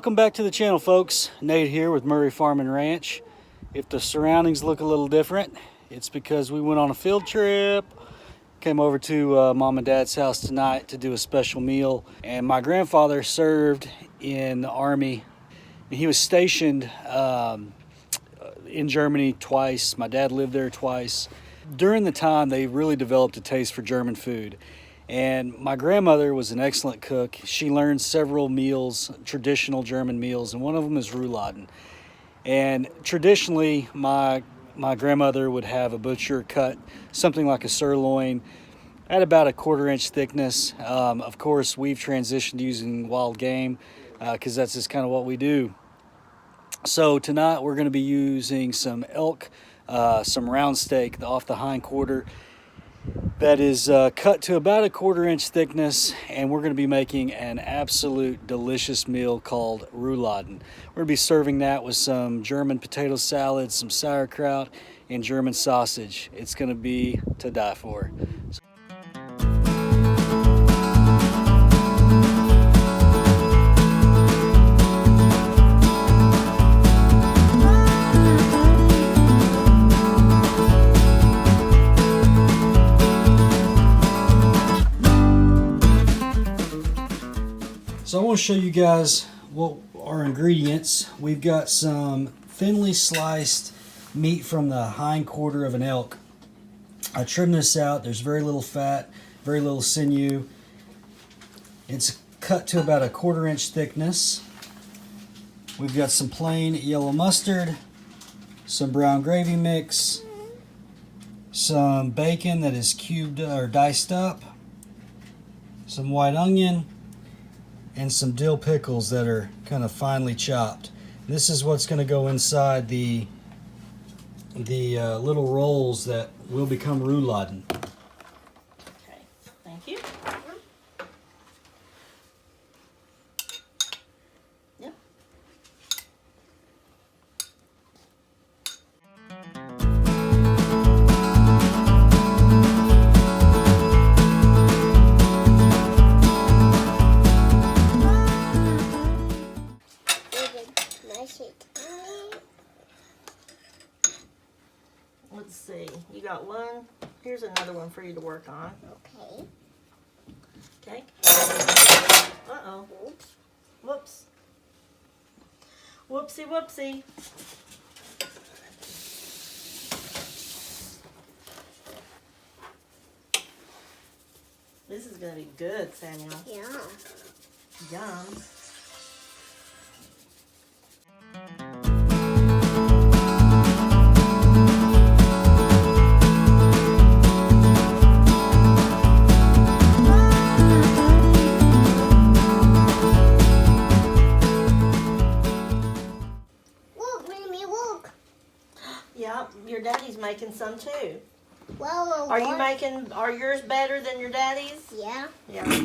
Welcome back to the channel, folks. Nate here with Murray Farm and Ranch. If the surroundings look a little different, it's because we went on a field trip. Came over to Mom and Dad's house tonight to do a special meal. And my grandfather served in the Army. He was stationed in Germany twice. My dad lived there twice. During the time, they really developed a taste for German food. And my grandmother was an excellent cook. She learned several meals, traditional German meals, and one of them is Rouladen. And traditionally, my grandmother would have a butcher cut something like a sirloin at about a 1/4 inch thickness. Of course, we've transitioned to using wild game because that's just kind of what we do. So tonight we're going to be using some elk, some round steak off the hind quarter. That is cut to about a 1/4 inch thickness, and we're going to be making an absolute delicious meal called Rouladen. We're going to be serving that with some German potato salad, some sauerkraut, and German sausage. It's going to be to die for. So I want to show you guys what our ingredients. We've got some thinly sliced meat from the hind quarter of an elk. I trimmed this out. There's very little fat, very little sinew. It's cut to about a 1/4 inch thickness. We've got some plain yellow mustard, some brown gravy mix, some bacon that is cubed or diced up, some white onion, and some dill pickles that are kind of finely chopped. This is what's going to go inside the little rolls that will become Rouladen. Okay, thank you. Yep. Let's see, you got one. Here's another one for you to work on. Okay. Okay. Uh-oh. Whoops. Whoopsie whoopsie. This is gonna be good, Samuel. Yeah. Yum. Yeah, your daddy's making some too. Well, Are yours better than your daddy's? Yeah. Yeah.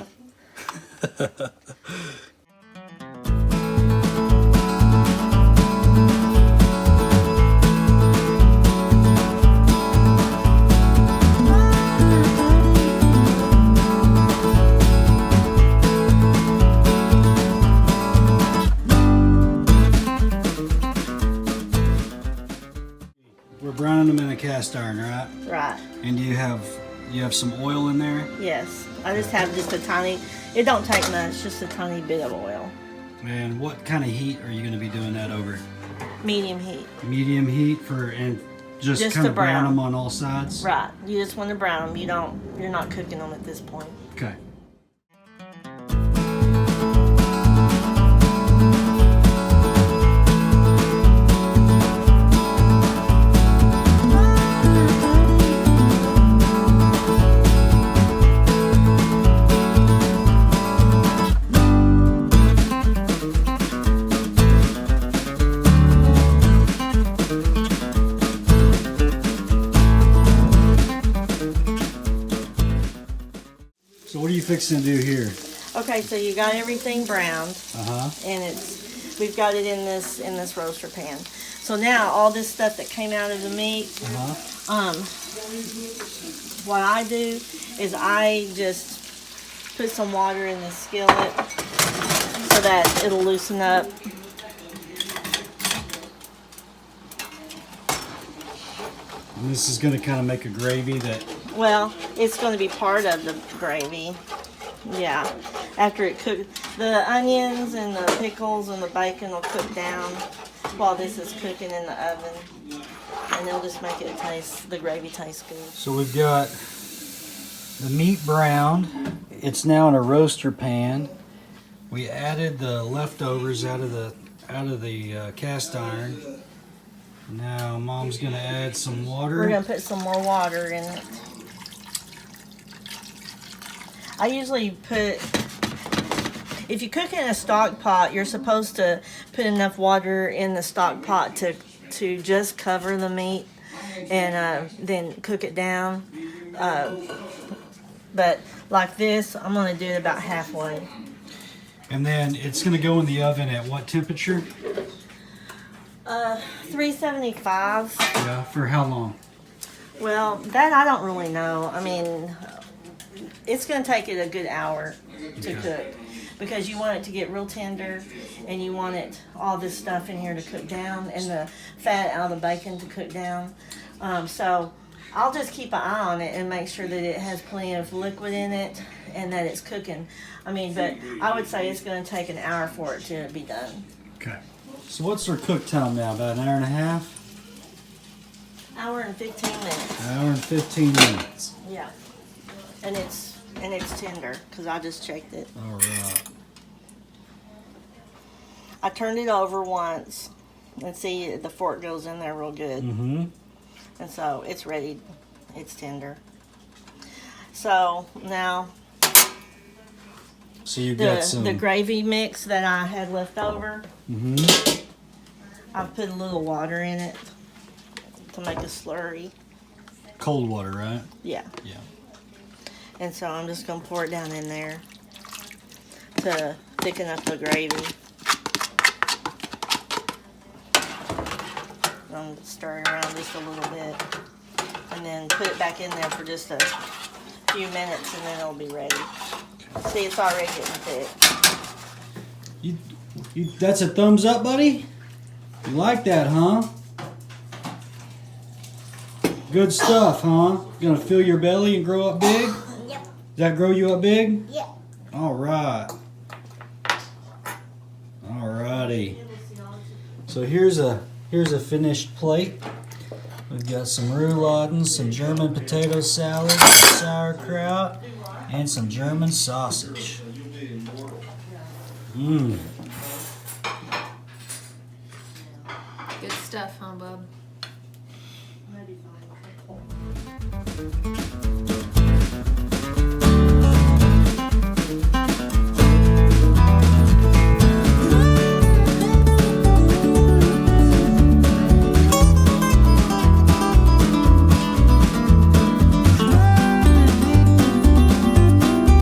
We're browning them in a cast iron, right? Right. And you have some oil in there? Yes. I just have just a tiny, it don't take much, just a tiny bit of oil. And what kind of heat are you going to be doing that over? Medium heat. Medium heat and just kind to of brown brown them on all sides? Right. You just want to brown them. You're not cooking them at this point. Okay. So what are you fixing to do here? Okay, so you got everything browned, and we've got it in this roaster pan. So now all this stuff that came out of the meat, what I do is I just put some water in the skillet so that it'll loosen up. And this is going to kind of make a gravy that... Well, it's going to be part of the gravy. Yeah. After it cooks, the onions and the pickles and the bacon will cook down while this is cooking in the oven. And it'll just make it taste, the gravy taste good. So we've got the meat browned. It's now in a roaster pan. We added the leftovers out of the cast iron. Now Mom's gonna add some water. We're gonna put some more water in it. I usually put, if you cook in a stock pot, you're supposed to put enough water in the stock pot to just cover the meat and then cook it down. But like this, I'm gonna do it about halfway. And then it's gonna go in the oven at what temperature? 375. Yeah, for how long? Well, that I don't really know. I mean, it's going to take it a good hour to cook because you want it to get real tender and you want it, all this stuff in here to cook down and the fat out of the bacon to cook down. So I'll just keep an eye on it and make sure that it has plenty of liquid in it and that it's cooking. I mean, but I would say it's going to take an hour for it to be done. Okay. So what's our cook time now? About an hour and a half? Hour and 15 minutes. An hour and 15 minutes. Yeah. And it's tender because I just checked it. All right. I turned it over once and see the fork goes in there real good. Mm-hmm. And so it's ready. It's tender. So now So you got the gravy mix that I had left over, Mm-hmm. I've put a little water in it to make a slurry. Cold water, right? Yeah. Yeah. And so I'm just going to pour it down in there to thicken up the gravy. I'm going to stir it around just a little bit. And then put it back in there for just a few minutes and then it'll be ready. See, it's already getting thick. That's a thumbs up, buddy? You like that, huh? Good stuff, huh? Gonna fill your belly and grow up big? Yep. Does that grow you up big? Yep. All right. All righty. So here's a finished plate. We've got some rouladen, some German potato salad, some sauerkraut, and some German sausage. Mmm. Good stuff, huh, bub?